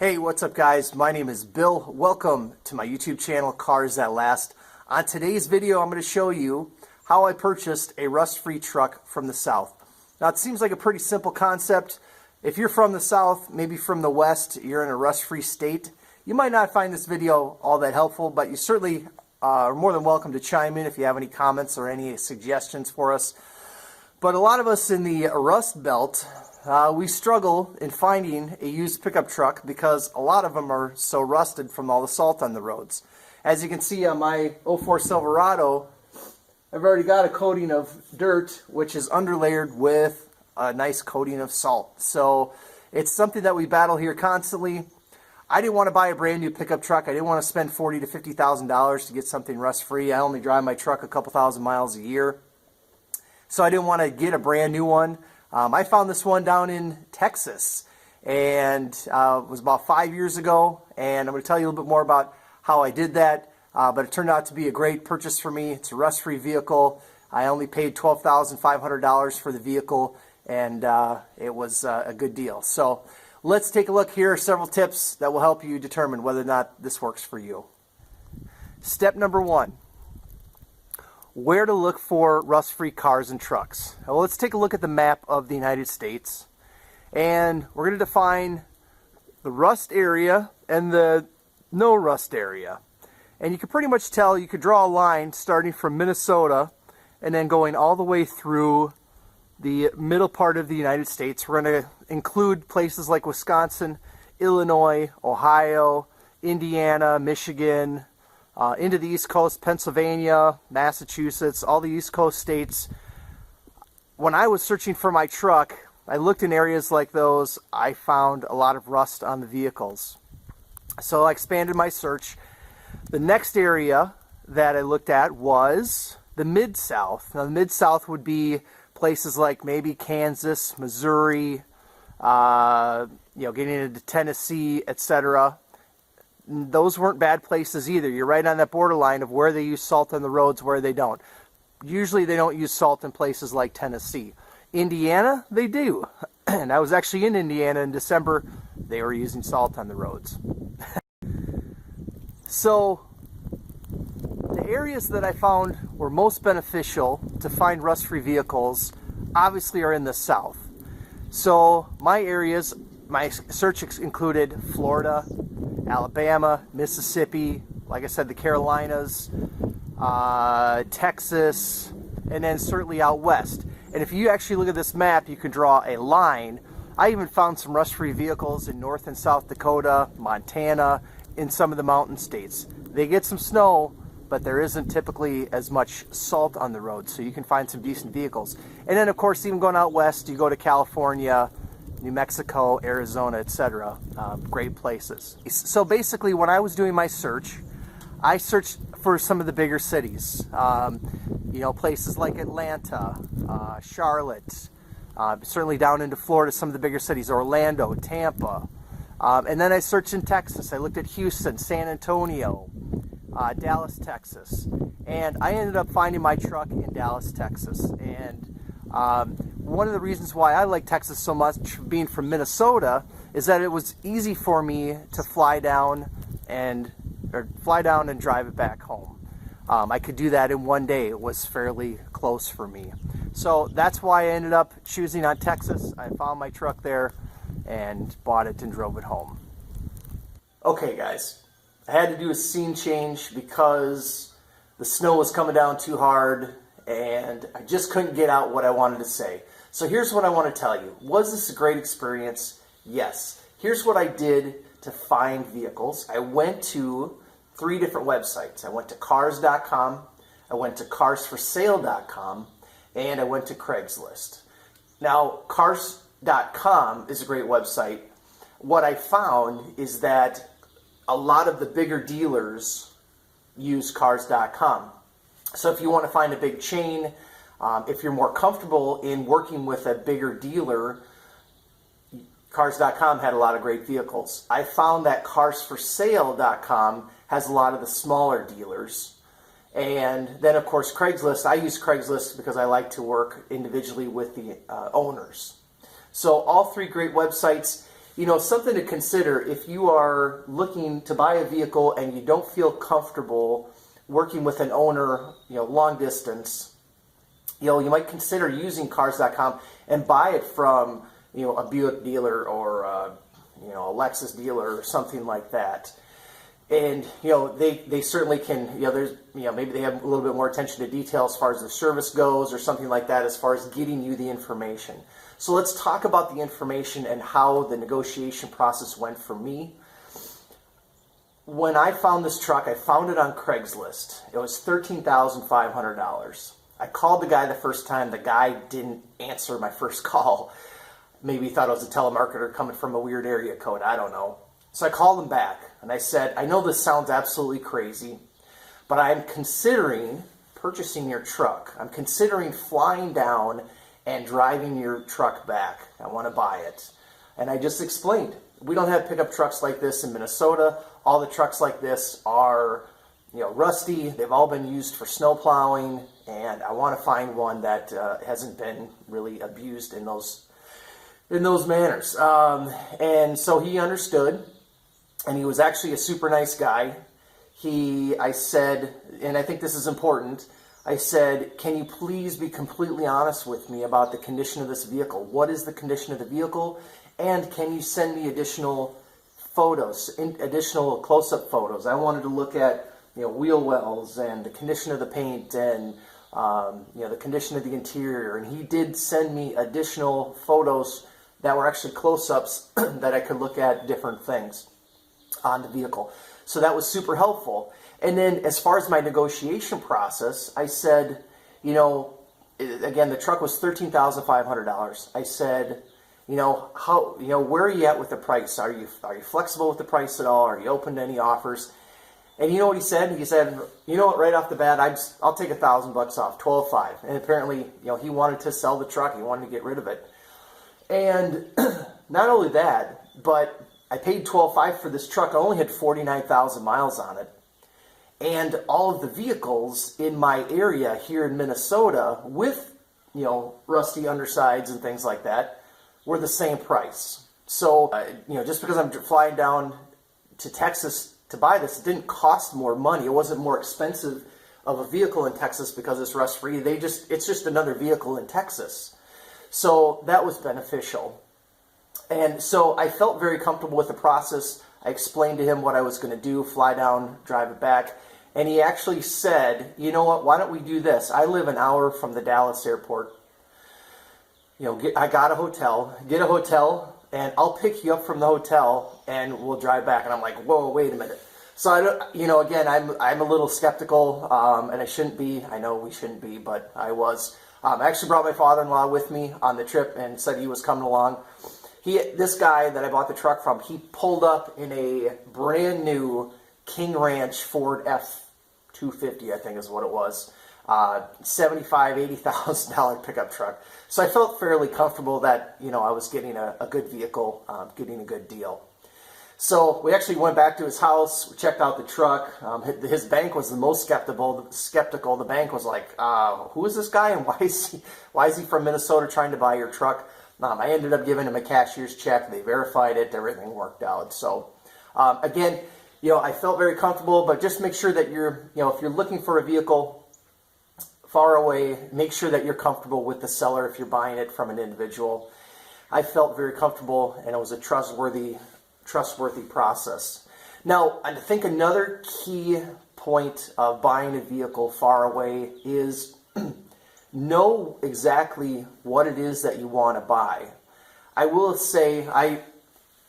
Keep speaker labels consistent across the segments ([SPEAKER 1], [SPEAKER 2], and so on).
[SPEAKER 1] Hey, what's up guys? My name is Bill. Welcome to my YouTube channel, Cars That Last. On today's video, I'm going to show you how I purchased a rust-free truck from the South. Now, it seems like a pretty simple concept. If you're from the South, maybe from the West, you're in a rust-free state, you might not find this video all that helpful, but you certainly are more than welcome to chime in if you have any comments or any suggestions for us. But a lot of us in the Rust Belt, we struggle in finding a used pickup truck because a lot of them are so rusted from all the salt on the roads. As you can see on my 04 Silverado, I've already got a coating of dirt which is underlayered with a nice coating of salt. So it's something that we battle here constantly. I didn't want to buy a brand new pickup truck. I didn't want to spend $40,000 to $50,000 to get something rust free. I only drive my truck a couple thousand miles a year. So I didn't want to get a brand new one. I found this one down in Texas, and it was about 5 years ago, and I'm going to tell you a little bit more about how I did that, but it turned out to be a great purchase for me. It's a rust-free vehicle. I only paid $12,500 for the vehicle, and it was a good deal. So let's take a look. Here are several tips that will help you determine whether or not this works for you. Step number one. Where to look for rust-free cars and trucks. Well, let's take a look at the map of the United States, and we're going to define the rust area and the no rust area. And you can pretty much tell, you could draw a line starting from Minnesota and then going all the way through the middle part of the United States. We're going to include places like Wisconsin, Illinois, Ohio, Indiana, Michigan, into the East Coast, Pennsylvania, Massachusetts, all the East Coast states. When I was searching for my truck, I looked in areas like those. I found a lot of rust on the vehicles. So I expanded my search. The next area that I looked at was the Mid-South. Now, the Mid-South would be places like maybe Kansas, Missouri, getting into Tennessee, etc. Those weren't bad places either. You're right on that borderline of where they use salt on the roads, where they don't. Usually they don't use salt in places like Tennessee. Indiana, they do. And I was actually in Indiana in December. They were using salt on the roads. So the areas that I found were most beneficial to find rust-free vehicles obviously are in the South. So my areas, my search included Florida, Alabama, Mississippi, like I said, the Carolinas, Texas, and then certainly out west. And if you actually look at this map, you can draw a line. I even found some rust-free vehicles in North and South Dakota, Montana, in some of the mountain states. They get some snow, but there isn't typically as much salt on the road, so you can find some decent vehicles. And then, of course, even going out west, you go to California, New Mexico, Arizona, etc. Great places. So basically, when I was doing my search, I searched for some of the bigger cities. Places like Atlanta, Charlotte, certainly down into Florida, some of the bigger cities, Orlando, Tampa. And then I searched in Texas. I looked at Houston, San Antonio, Dallas, Texas. And I ended up finding my truck in Dallas, Texas. And one of the reasons why I like Texas so much, being from Minnesota, is that it was easy for me to fly down and drive it back home. I could do that in one day. It was fairly close for me. So that's why I ended up choosing on Texas. I found my truck there and bought it and drove it home. Okay guys, I had to do a scene change because the snow was coming down too hard and I just couldn't get out what I wanted to say. So here's what I want to tell you. Was this a great experience? Yes. Here's what I did to find vehicles. I went to 3 different websites. I went to cars.com, I went to carsforsale.com, and I went to Craigslist. Now, cars.com is a great website. What I found is that a lot of the bigger dealers use cars.com. So if you want to find a big chain, if you're more comfortable in working with a bigger dealer, Cars.com had a lot of great vehicles. I found that carsforsale.com has a lot of the smaller dealers. And then, of course, Craigslist. I use Craigslist because I like to work individually with the owners. So all 3 great websites. something to consider if you are looking to buy a vehicle and you don't feel comfortable working with an owner, long distance. You might consider using Cars.com and buy it from, a Buick dealer or, a Lexus dealer or something like that. And, they certainly can, there's, maybe they have a little bit more attention to detail as far as the service goes or something like that as far as getting you the information. So let's talk about the information and how the negotiation process went for me. When I found this truck, I found it on Craigslist. It was $13,500. I called the guy the first time. The guy didn't answer my first call. Maybe he thought I was a telemarketer coming from a weird area code. I don't know. So I called him back and I said, I know this sounds absolutely crazy, but I'm considering purchasing your truck. I'm considering flying down and driving your truck back. I want to buy it. And I just explained, we don't have pickup trucks like this in Minnesota. All the trucks like this are, rusty. They've all been used for snow plowing, and I want to find one that hasn't been really abused in those manners. And so he understood, and he was actually a super nice guy. I said, and I think this is important, I said, can you please be completely honest with me about the condition of this vehicle? What is the condition of the vehicle? And can you send me additional photos, additional close-up photos? I wanted to look at, wheel wells and the condition of the paint and, the condition of the interior. And he did send me additional photos that were actually close-ups that I could look at different things on the vehicle. So that was super helpful. And then as far as my negotiation process, I said, again, the truck was $13,500. I said, where are you at with the price? Are you flexible with the price at all? Are you open to any offers? And you know what he said? He said, right off the bat, I'll take $1,000 off, $12,500. And apparently, he wanted to sell the truck. He wanted to get rid of it. And not only that, but I paid $12,500 for this truck. I only had 49,000 miles on it. And all of the vehicles in my area here in Minnesota with, rusty undersides and things like that were the same price. So, just because I'm flying down to Texas to buy this, it didn't cost more money. It wasn't more expensive of a vehicle in Texas because it's rust-free. It's just another vehicle in Texas. So that was beneficial. And so I felt very comfortable with the process. I explained to him what I was going to do, fly down, drive it back. And he actually said, you know what, why don't we do this? I live an hour from the Dallas airport. I got a hotel, get a hotel, and I'll pick you up from the hotel and we'll drive back. And I'm like, whoa, wait a minute. So I don't, again, I'm a little skeptical, and I shouldn't be. I know we shouldn't be, but I was. I actually brought my father-in-law with me on the trip and said he was coming along. This guy that I bought the truck from, he pulled up in a brand new King Ranch Ford F-250, I think is what it was. $75,000, $80,000 pickup truck. So I felt fairly comfortable that, I was getting a good vehicle, getting a good deal. So we actually went back to his house, we checked out the truck. His bank was the most skeptical. The bank was like, who is this guy and why is he from Minnesota trying to buy your truck? I ended up giving him a cashier's check. They verified it. Everything worked out. So again, I felt very comfortable, but just make sure that if you're looking for a vehicle far away, make sure that you're comfortable with the seller if you're buying it from an individual. I felt very comfortable, and it was a trustworthy process. Now, I think another key point of buying a vehicle far away is know exactly what it is that you want to buy. I will say I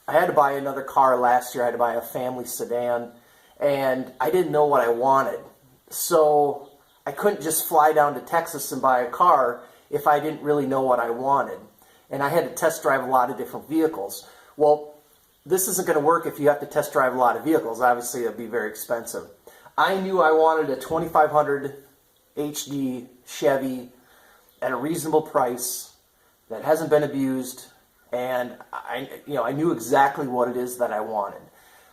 [SPEAKER 1] had to buy another car last year. I had to buy a family sedan, and I didn't know what I wanted. So I couldn't just fly down to Texas and buy a car if I didn't really know what I wanted. And I had to test drive a lot of different vehicles. Well, this isn't going to work if you have to test drive a lot of vehicles. Obviously, it'd be very expensive. I knew I wanted a 2500 HD Chevy at a reasonable price that hasn't been abused, and I knew exactly what it is that I wanted.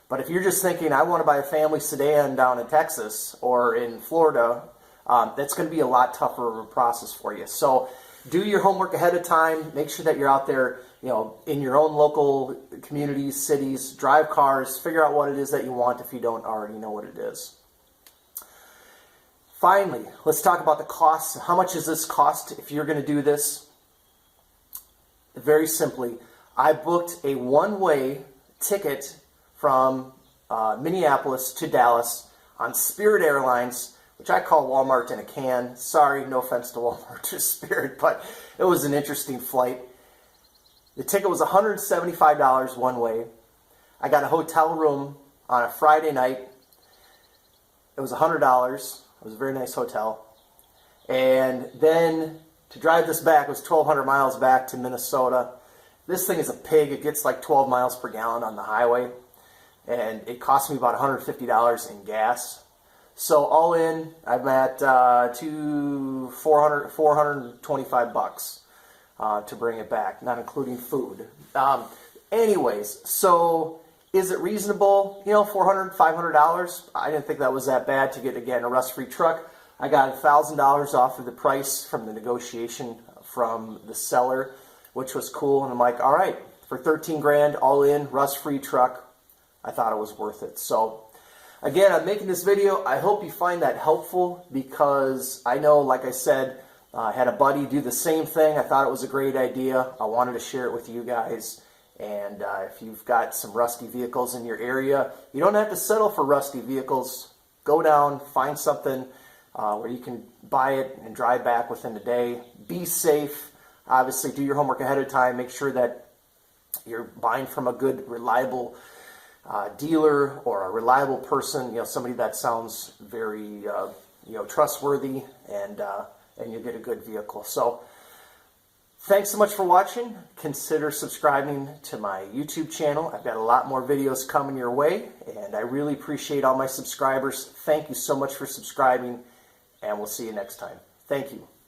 [SPEAKER 1] But if you're just thinking, I want to buy a family sedan down in Texas or in Florida, that's going to be a lot tougher of a process for you. So do your homework ahead of time. Make sure that you're out there, in your own local communities, cities. Drive cars. Figure out what it is that you want if you don't already know what it is. Finally, let's talk about the costs. How much does this cost if you're going to do this? Very simply, I booked a one-way ticket from Minneapolis to Dallas on Spirit Airlines, which I call Walmart in a can. Sorry, no offense to Walmart or Spirit, but it was an interesting flight. The ticket was $175 one way. I got a hotel room on a Friday night. It was $100. It was a very nice hotel. And then to drive this back, it was 1,200 miles back to Minnesota. This thing is a pig. It gets like 12 miles per gallon on the highway. And it cost me about $150 in gas. So all in, I'm at $425 to bring it back, not including food. Anyways, so is it reasonable? $400, $500? I didn't think that was that bad to get, again, a rust-free truck. I got $1,000 off of the price from the negotiation from the seller, which was cool. And I'm like, all right, for 13 grand, all in, rust-free truck, I thought it was worth it. So again, I'm making this video. I hope you find that helpful because I know, like I said, I had a buddy do the same thing. I thought it was a great idea. I wanted to share it with you guys. And if you've got some rusty vehicles in your area, you don't have to settle for rusty vehicles. Go down, find something where you can buy it and drive back within a day. Be safe. Obviously, do your homework ahead of time. Make sure that you're buying from a good, reliable dealer or a reliable person. Somebody that sounds very, trustworthy, and you'll get a good vehicle. So, thanks so much for watching. Consider subscribing to my YouTube channel. I've got a lot more videos coming your way, and I really appreciate all my subscribers. Thank you so much for subscribing, and we'll see you next time. Thank you.